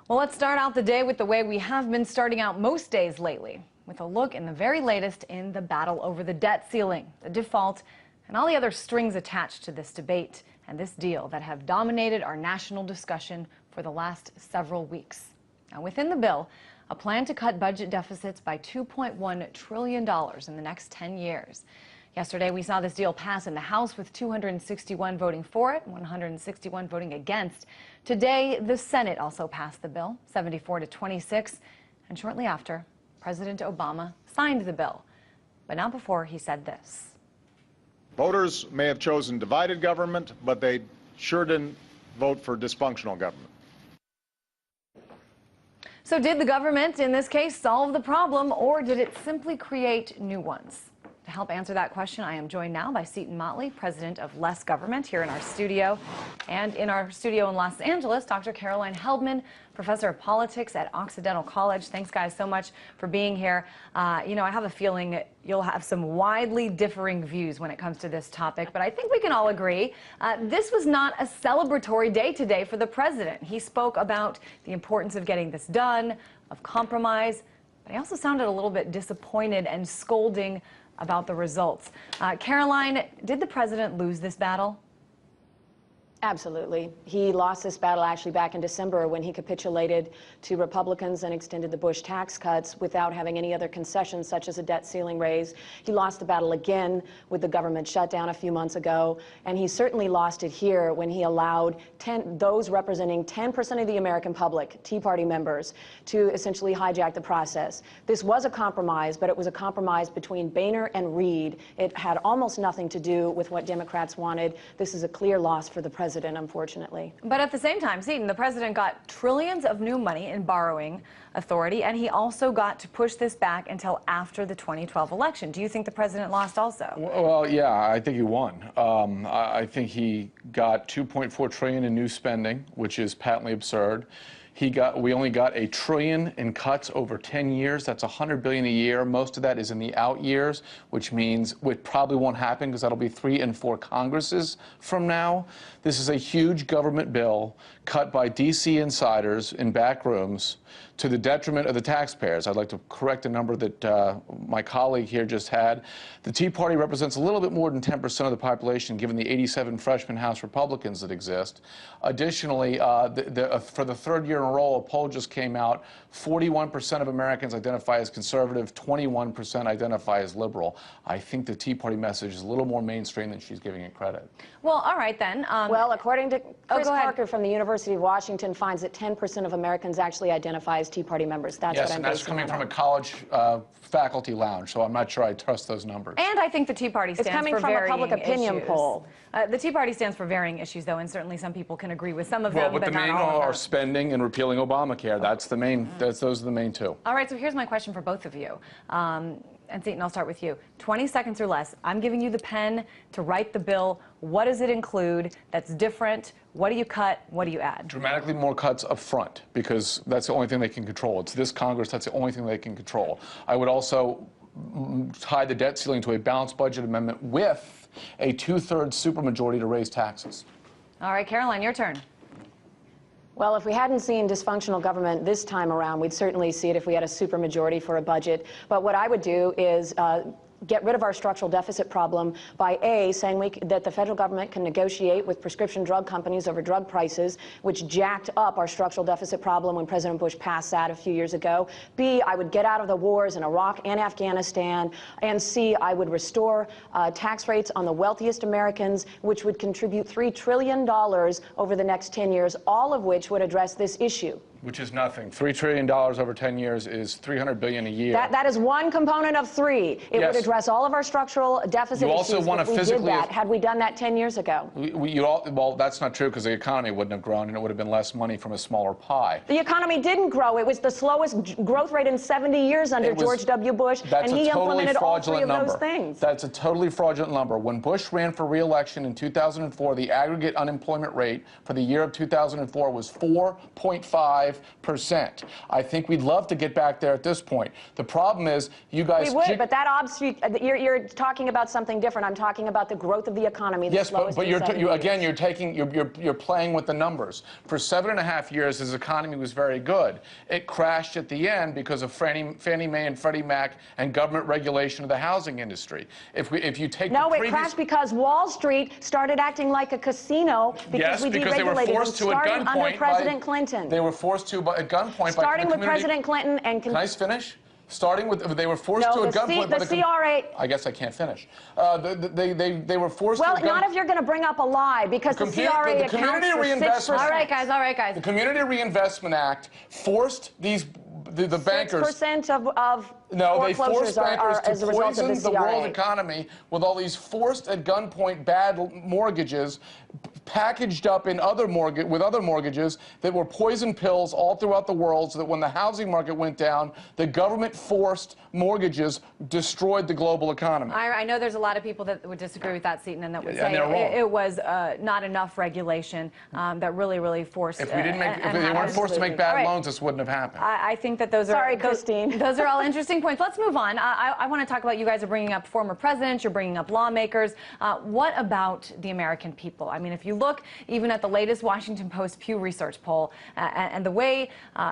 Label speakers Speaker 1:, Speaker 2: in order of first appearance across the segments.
Speaker 1: Well, let's start out the day with the way we have been starting out most days lately, with a look in the very latest in the battle over the debt ceiling, the default, and all the other strings attached to this debate and this deal that have dominated our national discussion for the last several weeks. Now, within the bill, a plan to cut budget deficits by $2.1 trillion in the next 10 years. Yesterday, we saw this deal pass in the House with 261 voting for it, 161 voting against. Today, the Senate also passed the bill, 74-26, and shortly after, President Obama signed the bill, but not before he said this.
Speaker 2: Voters may have chosen divided government, but they sure didn't vote for dysfunctional government.
Speaker 1: So did the government, in this case, solve the problem, or did it simply create new ones? To help answer that question, I am joined now by Seton Motley, president of Less Government, here in our studio. And in our studio in Los Angeles, Dr. Caroline Heldman, professor of politics at Occidental College. Thanks, guys, so much for being here. I have a feeling you'll have some widely differing views when it comes to this topic, but I think we can all agree this was not a celebratory day today for the president. He spoke about the importance of getting this done, of compromise, but he also sounded a little bit disappointed and scolding about the results. Caroline, did the president lose this battle?
Speaker 3: Absolutely. He lost this battle actually back in December when he capitulated to Republicans and extended the Bush tax cuts without having any other concessions such as a debt ceiling raise. He lost the battle again with the government shutdown a few months ago, and he certainly lost it here when he allowed those representing 10% of the American public, Tea Party members, to essentially hijack the process. This was a compromise, but it was a compromise between Boehner and Reid. It had almost nothing to do with what Democrats wanted. This is a clear loss for the president, unfortunately.
Speaker 1: But at the same time, Seton, the president got trillions of new money in borrowing authority, and he also got to push this back until after the 2012 election. Do you think the president lost also?
Speaker 4: Well, yeah, I think he won. I think he got $2.4 trillion in new spending, which is patently absurd. We only got $1 trillion in cuts over 10 years. That's $100 billion a year. Most of that is in the out years, which means it probably won't happen because that'll be 3 and 4 Congresses from now. This is a huge government bill cut by D.C. insiders in back rooms to the detriment of the taxpayers. I'd like to correct a number that my colleague here just had. The Tea Party represents a little bit more than 10% of the population, given the 87 freshman House Republicans that exist. Additionally, for the third year in a row, a poll just came out. 41% of Americans identify as conservative, 21% identify as liberal. I think the Tea Party message is a little more mainstream than she's giving it credit.
Speaker 1: Well, all right then.
Speaker 3: Well, according to Chris Parker from the University of Washington, finds that 10% of Americans actually identify as Tea Party members. That's
Speaker 4: yes,
Speaker 3: what I'm
Speaker 4: and that's coming from a college faculty lounge, so I'm not sure I trust those numbers.
Speaker 1: And I think the Tea Party stands for varying issues. It's coming from a public opinion poll. The Tea Party stands for varying issues, though, and certainly some people can agree with some of them,
Speaker 4: but the main are spending and repealing Obamacare. That's the main. Those are the main two.
Speaker 1: All right, so here's my question for both of you. And Seton, I'll start with you. 20 seconds or less. I'm giving you the pen to write the bill. What does it include that's different? What do you cut? What do you add?
Speaker 4: Dramatically more cuts up front, because that's the only thing they can control. It's this Congress, that's the only thing they can control. I would also tie the debt ceiling to a balanced budget amendment with a 2/3 supermajority to raise taxes.
Speaker 1: All right, Caroline, your turn.
Speaker 3: Well, if we hadn't seen dysfunctional government this time around, we'd certainly see it if we had a supermajority for a budget. But what I would do is get rid of our structural deficit problem by saying that the federal government can negotiate with prescription drug companies over drug prices, which jacked up our structural deficit problem when President Bush passed that a few years ago. B, I would get out of the wars in Iraq and Afghanistan. And C, I would restore tax rates on the wealthiest Americans, which would contribute $3 trillion over the next 10 years, all of which would address this issue.
Speaker 4: Which is nothing. $3 trillion over 10 years is $300 billion a year.
Speaker 3: That is one component of 3. It would address all of our structural deficit issues if we did that. Had we done that 10 years ago?
Speaker 4: Well, that's not true, because the economy wouldn't have grown, and it would have been less money from a smaller pie.
Speaker 3: The economy didn't grow. It was the slowest growth rate in 70 years under George W. Bush, and he implemented all 3 of those things.
Speaker 4: That's a totally fraudulent number. When Bush ran for re-election in 2004, the aggregate unemployment rate for the year of 2004 was 4.5%. 5%. I think we'd love to get back there at this point. The problem is you guys...
Speaker 3: We would, but that you're talking about something different. I'm talking about the growth of the economy.
Speaker 4: Yes, but again, you're playing with the numbers. For 7.5 years, his economy was very good. It crashed at the end because of Fannie Mae and Freddie Mac and government regulation of the housing industry. If you take
Speaker 3: it crashed because Wall Street started acting like a casino because we deregulated
Speaker 4: they were forced to at gunpoint
Speaker 3: under President Clinton.
Speaker 4: They were forced to at gunpoint
Speaker 3: starting with President Clinton and...
Speaker 4: Can I finish? Starting with, they were forced to at gunpoint by
Speaker 3: the CRA.
Speaker 4: I guess I can't finish. They were forced to.
Speaker 3: Well, not if you're going to bring up a lie, because the CRA accounts for 6%.
Speaker 1: All right, guys.
Speaker 4: The Community Reinvestment Act forced the bankers.
Speaker 3: 6% of
Speaker 4: no, they forced bankers
Speaker 3: as
Speaker 4: to
Speaker 3: a result of
Speaker 4: poison the world economy with all these forced at gunpoint bad mortgages, packaged up in with other mortgages that were poison pills all throughout the world, so that when the housing market went down, the government forced mortgages destroyed the global economy.
Speaker 1: I know there's a lot of people that would disagree with that, Seton, and that would say it was not enough regulation that really forced.
Speaker 4: If they weren't forced to make bad loans, this wouldn't have happened.
Speaker 1: I think that those are
Speaker 3: Christine.
Speaker 1: Those are all interesting points. Let's move on. I want to talk about, you guys are bringing up former presidents, you're bringing up lawmakers. What about the American people? I mean, if you look even at the latest Washington Post Pew Research poll and the way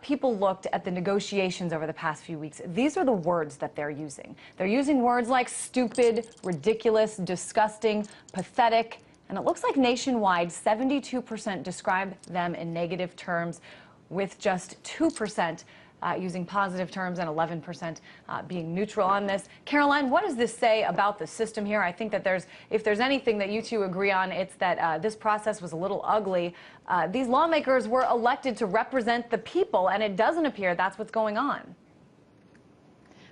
Speaker 1: people looked at the negotiations over the past few weeks, these are the words that they're using. They're using words like stupid, ridiculous, disgusting, pathetic, and it looks like nationwide 72% describe them in negative terms, with just 2% using positive terms and 11% being neutral on this. Caroline, what does this say about the system here? I think that if there's anything that you two agree on, it's that this process was a little ugly. These lawmakers were elected to represent the people, and it doesn't appear that's what's going on.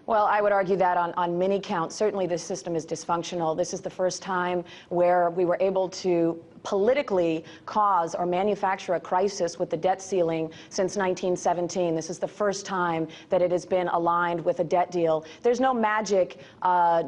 Speaker 3: Well, I would argue that on many counts, certainly this system is dysfunctional. This is the first time where we were able to politically cause or manufacture a crisis with the debt ceiling since 1917. This is the first time that it has been aligned with a debt deal. There's no magic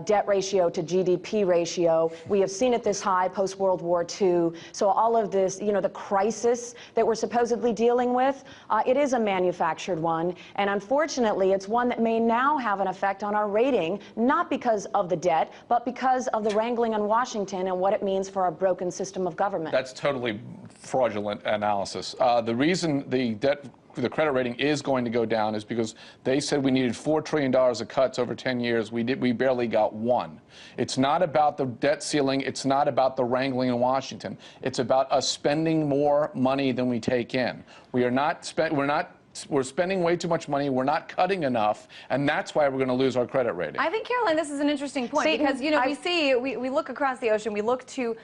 Speaker 3: debt ratio to GDP ratio. We have seen it this high post-World War II. So all of this, the crisis that we're supposedly dealing with, it is a manufactured one. And unfortunately, it's one that may now have an effect on our rating, not because of the debt, but because of the wrangling in Washington and what it means for our broken system of government.
Speaker 4: That's totally fraudulent analysis. The reason the credit rating is going to go down is because they said we needed $4 trillion of cuts over 10 years. We barely got one. It's not about the debt ceiling. It's not about the wrangling in Washington. It's about us spending more money than we take in. We're spending way too much money. We're not cutting enough, and that's why we're going to lose our credit rating.
Speaker 1: I think, Caroline, this is an interesting point because we look across the ocean. We look to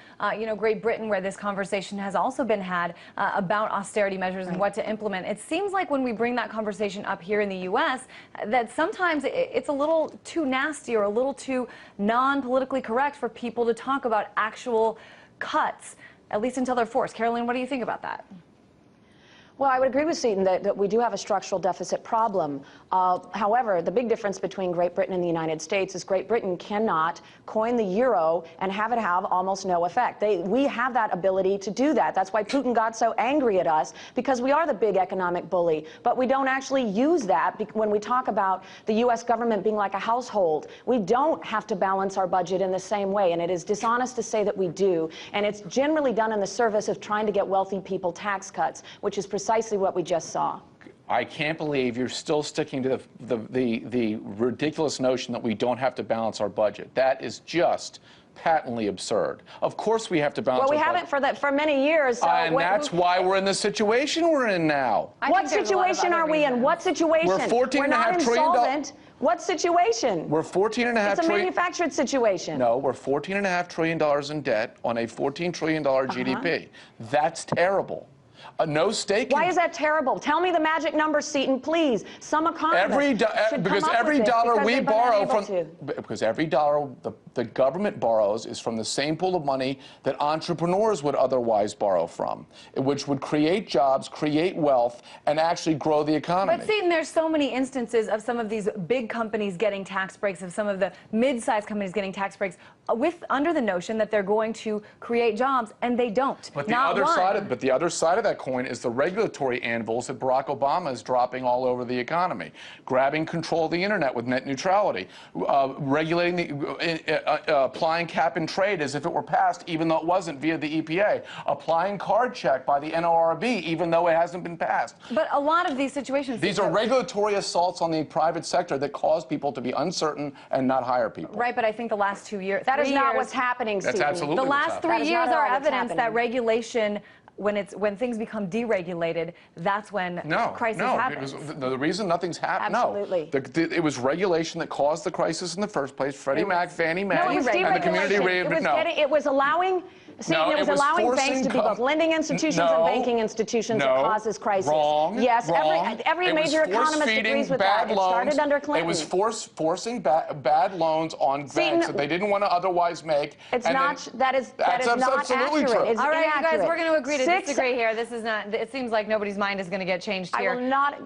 Speaker 1: Great Britain, where this conversation has also been had about austerity measures and what to implement. It seems like when we bring that conversation up here in the U.S., that sometimes it's a little too nasty or a little too non-politically correct for people to talk about actual cuts, at least until they're forced. Caroline, what do you think about that?
Speaker 3: Well, I would agree with Seton that we do have a structural deficit problem. However, the big difference between Great Britain and the United States is Great Britain cannot coin the euro and have it have almost no effect. We have that ability to do that. That's why Putin got so angry at us, because we are the big economic bully. But we don't actually use that when we talk about the U.S. government being like a household. We don't have to balance our budget in the same way, and it is dishonest to say that we do. And it's generally done in the service of trying to get wealthy people tax cuts, which is precisely what we just saw.
Speaker 4: I can't believe you're still sticking to the ridiculous notion that we don't have to balance our budget. That is just patently absurd. Of course we have to balance our budget.
Speaker 3: Well, we haven't for many years. So
Speaker 4: and that's why we're in the situation we're in now.
Speaker 3: What situation are we in? What situation?
Speaker 4: We're $14.5 trillion.
Speaker 3: What situation?
Speaker 4: We're $14.5 trillion.
Speaker 3: It's a manufactured situation.
Speaker 4: No, we're $14.5 trillion in debt on a $14 trillion GDP. That's terrible. No stake.
Speaker 3: Why is that terrible? Tell me the magic number, Seton, please. Some economists
Speaker 4: because every dollar we borrow because every dollar the government borrows is from the same pool of money that entrepreneurs would otherwise borrow from, which would create jobs, create wealth, and actually grow the economy.
Speaker 1: But Seton, there's so many instances of some of these big companies getting tax breaks, of some of the mid-sized companies getting tax breaks, under the notion that they're going to create jobs, and they don't.
Speaker 4: But the other side of that that coin is the regulatory anvils that Barack Obama is dropping all over the economy, grabbing control of the internet with net neutrality, regulating applying cap and trade as if it were passed, even though it wasn't via the EPA, applying card check by the NLRB, even though it hasn't been passed.
Speaker 1: But a lot of these situations...
Speaker 4: These are regulatory assaults on the private sector that cause people to be uncertain and not hire people.
Speaker 1: Right, but I think the last 2 years...
Speaker 3: That is not what's happening,
Speaker 4: That's
Speaker 3: Seton.
Speaker 4: absolutely
Speaker 1: The
Speaker 4: what's
Speaker 1: last
Speaker 4: happening.
Speaker 1: 3 years are evidence
Speaker 3: happening.
Speaker 1: that regulation, when things become deregulated, that's when crisis happens.
Speaker 4: The reason nothing's happened.
Speaker 3: Absolutely.
Speaker 4: No, it was regulation that caused the crisis in the first place. Freddie Mac, Fannie Mae,
Speaker 3: No, it was
Speaker 4: and the community
Speaker 3: deregulation. It was allowing... Seton, it was allowing banks to be both lending institutions and banking institutions that causes crisis. Yes, every major economist agrees with that. It started under Clinton.
Speaker 4: It was forcing bad loans on banks that they didn't want to otherwise make.
Speaker 3: It's not. That is not
Speaker 4: absolutely
Speaker 3: accurate.
Speaker 4: true.
Speaker 3: It's
Speaker 1: all right,
Speaker 3: inaccurate.
Speaker 1: you guys, we're going to agree to disagree here. This is not. It seems like nobody's mind is going to get changed here.
Speaker 3: I will not.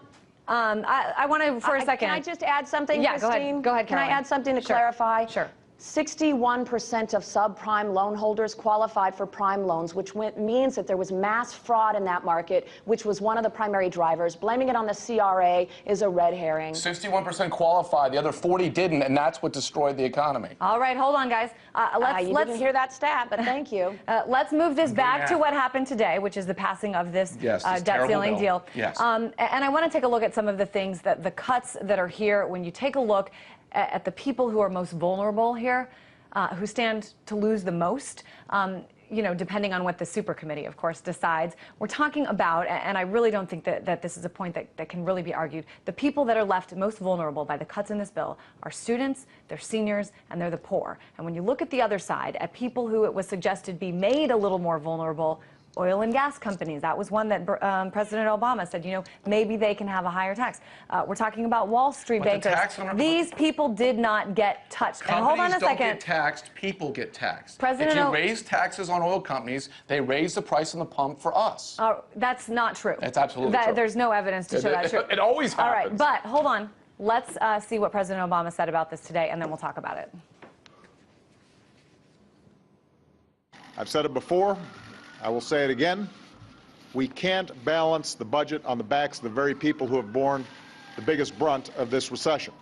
Speaker 1: I want to, for a second.
Speaker 3: Can I just add something,
Speaker 1: Yeah,
Speaker 3: Christine?
Speaker 1: go ahead,
Speaker 3: Can I
Speaker 1: Caroline.
Speaker 3: add something to
Speaker 1: Sure.
Speaker 3: clarify?
Speaker 1: Sure.
Speaker 3: 61% of subprime loan holders qualified for prime loans, which means that there was mass fraud in that market, which was one of the primary drivers. Blaming it on the CRA is a red herring.
Speaker 4: 61% qualified. The other 40 didn't, and that's what destroyed the economy.
Speaker 1: All right, hold on, guys.
Speaker 3: You didn't hear that stat, but thank you.
Speaker 1: Let's move this back to what happened today, which is the passing of this debt ceiling deal.
Speaker 4: Yes.
Speaker 1: And I want to take a look at some of the things that the cuts that are here. When you take a look at the people who are most vulnerable here, who stand to lose the most, you know, depending on what the super committee, of course, decides. We're talking about, and I really don't think that this is a point that can really be argued, the people that are left most vulnerable by the cuts in this bill are students, they're seniors, and they're the poor. And when you look at the other side, at people who it was suggested be made a little more vulnerable, oil and gas companies. That was one that President Obama said, you know, maybe they can have a higher tax. We're talking about Wall Street bankers. These people did not get touched. And hold on a second.
Speaker 4: Companies don't get taxed, people get taxed.
Speaker 1: President
Speaker 4: if you raise taxes on oil companies, they raise the price on the pump for us.
Speaker 1: That's not true.
Speaker 4: That's absolutely true.
Speaker 1: There's no evidence to show that's true.
Speaker 4: It always happens.
Speaker 1: All right, but hold on. Let's see what President Obama said about this today, and then we'll talk about it.
Speaker 2: I've said it before. I will say it again. We can't balance the budget on the backs of the very people who have borne the biggest brunt of this recession.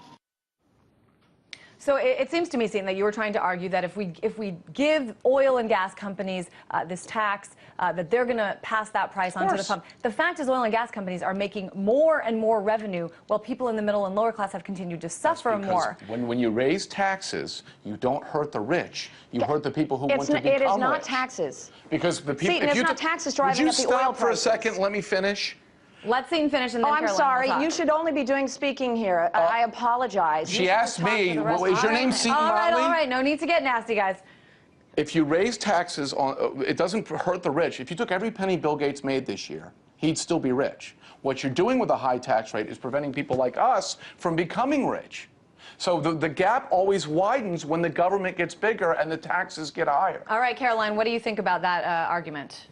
Speaker 1: So it seems to me, Seton, that you were trying to argue that if we give oil and gas companies this tax, that they're going to pass that price onto the pump. The fact is, oil and gas companies are making more and more revenue, while people in the middle and lower class have continued to suffer more.
Speaker 4: When you raise taxes, you don't hurt the rich. You hurt the people who want to become rich.
Speaker 3: It is not taxes.
Speaker 4: Because the people.
Speaker 3: Seton, it's not taxes driving up the oil prices.
Speaker 4: Would you stop for a second? Let me finish.
Speaker 1: Let Seton finish, and then
Speaker 3: I'm sorry. You should only be doing speaking here. I apologize.
Speaker 4: She asked me, well, is your name Seton Motley?
Speaker 1: All right. No need to get nasty, guys.
Speaker 4: If you raise taxes on, it doesn't hurt the rich. If you took every penny Bill Gates made this year, he'd still be rich. What you're doing with a high tax rate is preventing people like us from becoming rich. So the gap always widens when the government gets bigger and the taxes get higher.
Speaker 1: All right, Caroline, what do you think about that argument?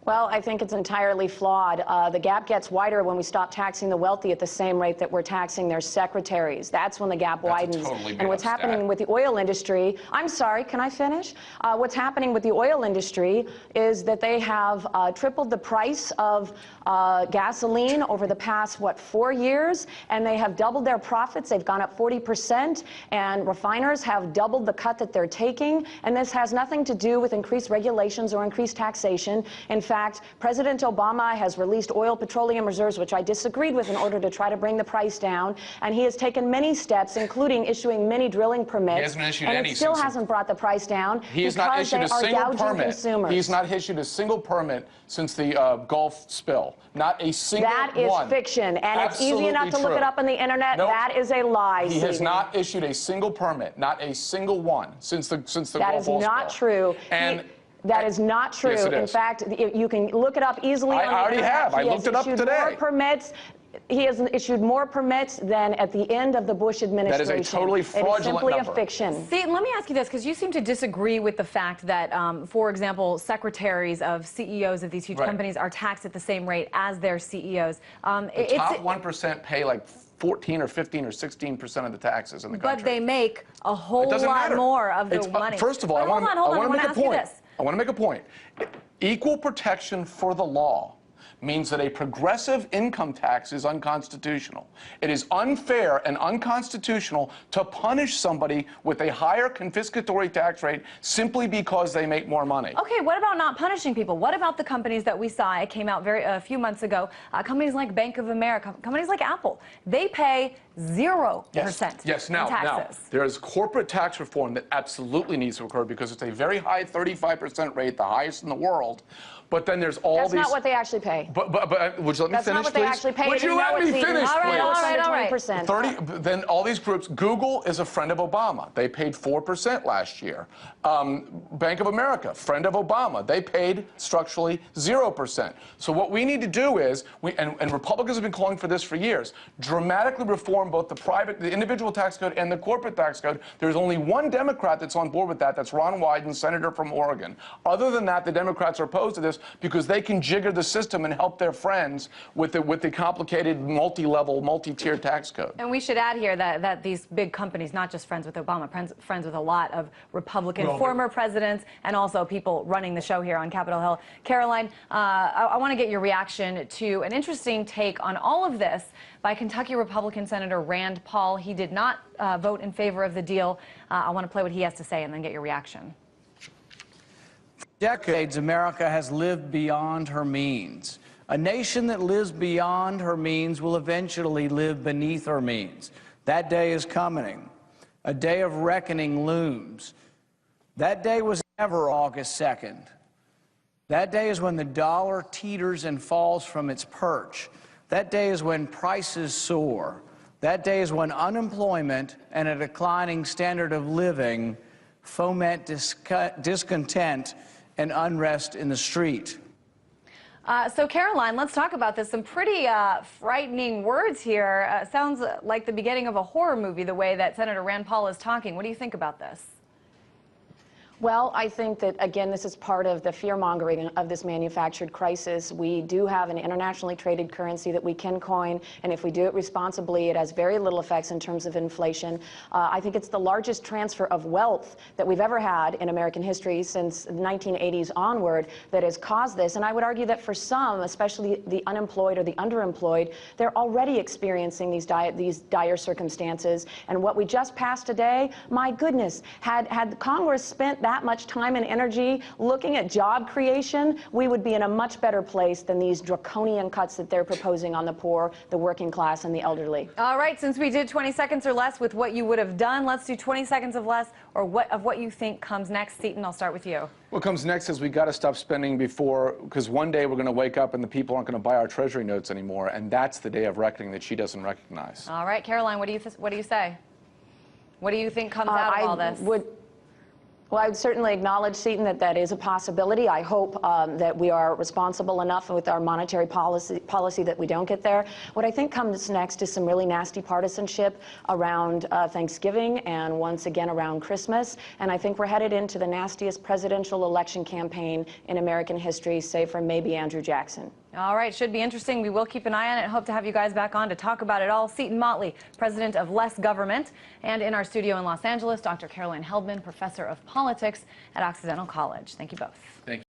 Speaker 3: Well, I think it's entirely flawed. The gap gets wider when we stop taxing the wealthy at the same rate that we're taxing their secretaries. That's when the gap widens. And what's happening with the oil industry, I'm sorry, can I finish? What's happening with the oil industry is that they have tripled the price of gasoline over the past, 4 years, and they have doubled their profits. They've gone up 40%, and refiners have doubled the cut that they're taking. And this has nothing to do with increased regulations or increased taxation. In fact, President Obama has released oil petroleum reserves, which I disagreed with, in order to try to bring the price down. And he has taken many steps, including issuing many drilling permits.
Speaker 4: He hasn't issued
Speaker 3: and
Speaker 4: any
Speaker 3: it still hasn't brought the price down.
Speaker 4: He has not issued a single permit.
Speaker 3: Consumers.
Speaker 4: He's not issued a single permit since the Gulf spill. Not a single one.
Speaker 3: That is fiction, and it's easy enough to look it up on the internet.
Speaker 4: Nope.
Speaker 3: That is a lie.
Speaker 4: He has not issued a single permit, not a single one, since the Gulf spill.
Speaker 3: That is not true.
Speaker 4: And
Speaker 3: that is not true.
Speaker 4: Yes, it
Speaker 3: In
Speaker 4: is.
Speaker 3: fact, you can look it up easily.
Speaker 4: I already have. I looked it up today.
Speaker 3: He has issued more permits than at the end of the Bush administration.
Speaker 4: That is a totally fraudulent
Speaker 3: It is simply
Speaker 4: number.
Speaker 3: a fiction.
Speaker 1: Seton, let me ask you this, because you seem to disagree with the fact that, for example, secretaries of CEOs of these huge companies are taxed at the same rate as their CEOs.
Speaker 4: The top 1% pay like 14 or 15 or 16% of the taxes in the country.
Speaker 1: But they make a whole lot more of the money.
Speaker 4: First of all, I want to make a point. I want to make a point. Equal protection for the law means that a progressive income tax is unconstitutional. It is unfair and unconstitutional to punish somebody with a higher confiscatory tax rate simply because they make more money.
Speaker 1: Okay, what about not punishing people? What about the companies that we saw? It came out a few months ago. Companies like Bank of America, companies like Apple, they pay 0%
Speaker 4: yes.
Speaker 1: in
Speaker 4: Now,
Speaker 1: taxes.
Speaker 4: there is corporate tax reform that absolutely needs to occur because it's a very high 35% rate, the highest in the world. But then there's all
Speaker 3: That's
Speaker 4: these...
Speaker 3: not what they actually pay.
Speaker 4: But would you let me
Speaker 3: That's
Speaker 4: finish,
Speaker 3: not what they
Speaker 4: please?
Speaker 3: actually pay.
Speaker 4: Would you let me finish,
Speaker 1: All right,
Speaker 4: please?
Speaker 1: all right.
Speaker 3: 20%.
Speaker 4: Then all these groups, Google is a friend of Obama. They paid 4% last year. Bank of America, friend of Obama. They paid structurally 0%. So what we need to do is, and Republicans have been calling for this for years, dramatically reform both the individual tax code and the corporate tax code. There's only one Democrat that's on board with that. That's Ron Wyden, senator from Oregon. Other than that, the Democrats are opposed to this because they can jigger the system and help their friends with the complicated multi-level, multi-tier tax code.
Speaker 1: And we should add here that these big companies, not just friends with Obama, friends with a lot of Republican former presidents and also people running the show here on Capitol Hill. Caroline, I want to get your reaction to an interesting take on all of this by Kentucky Republican Senator Rand Paul. He did not vote in favor of the deal. I want to play what he has to say and then get your reaction.
Speaker 5: For decades, America has lived beyond her means. A nation that lives beyond her means will eventually live beneath her means. That day is coming. A day of reckoning looms. That day was never August 2nd. That day is when the dollar teeters and falls from its perch. That day is when prices soar. That day is when unemployment and a declining standard of living foment discontent and unrest in the street.
Speaker 1: So, Caroline, let's talk about this. Some pretty frightening words here. Sounds like the beginning of a horror movie, the way that Senator Rand Paul is talking. What do you think about this?
Speaker 3: Well, I think that, again, this is part of the fear-mongering of this manufactured crisis. We do have an internationally traded currency that we can coin, and if we do it responsibly, it has very little effects in terms of inflation. I think it's the largest transfer of wealth that we've ever had in American history since the 1980s onward that has caused this. And I would argue that for some, especially the unemployed or the underemployed, they're already experiencing these dire circumstances. And what we just passed today, my goodness, had Congress spent that much time and energy looking at job creation, we would be in a much better place than these draconian cuts that they're proposing on the poor, the working class, and the elderly.
Speaker 1: All right, since we did 20 seconds or less with what you would have done, let's do 20 seconds of less or what you think comes next. Seton, I'll start with you.
Speaker 4: What comes next is we got to stop spending before, because one day we're going to wake up and the people aren't going to buy our Treasury notes anymore, and that's the day of reckoning that she doesn't recognize. All
Speaker 1: right, Caroline, what do you say? What do you think comes out of all this?
Speaker 3: Well, I would certainly acknowledge, Seton, that is a possibility. I hope that we are responsible enough with our monetary policy that we don't get there. What I think comes next is some really nasty partisanship around Thanksgiving and once again around Christmas. And I think we're headed into the nastiest presidential election campaign in American history, save for maybe Andrew Jackson.
Speaker 1: All right, should be interesting. We will keep an eye on it. Hope to have you guys back on to talk about it all. Seton Motley, president of Less Government, and in our studio in Los Angeles, Dr. Caroline Heldman, professor of politics at Occidental College. Thank you both.
Speaker 4: Thank you.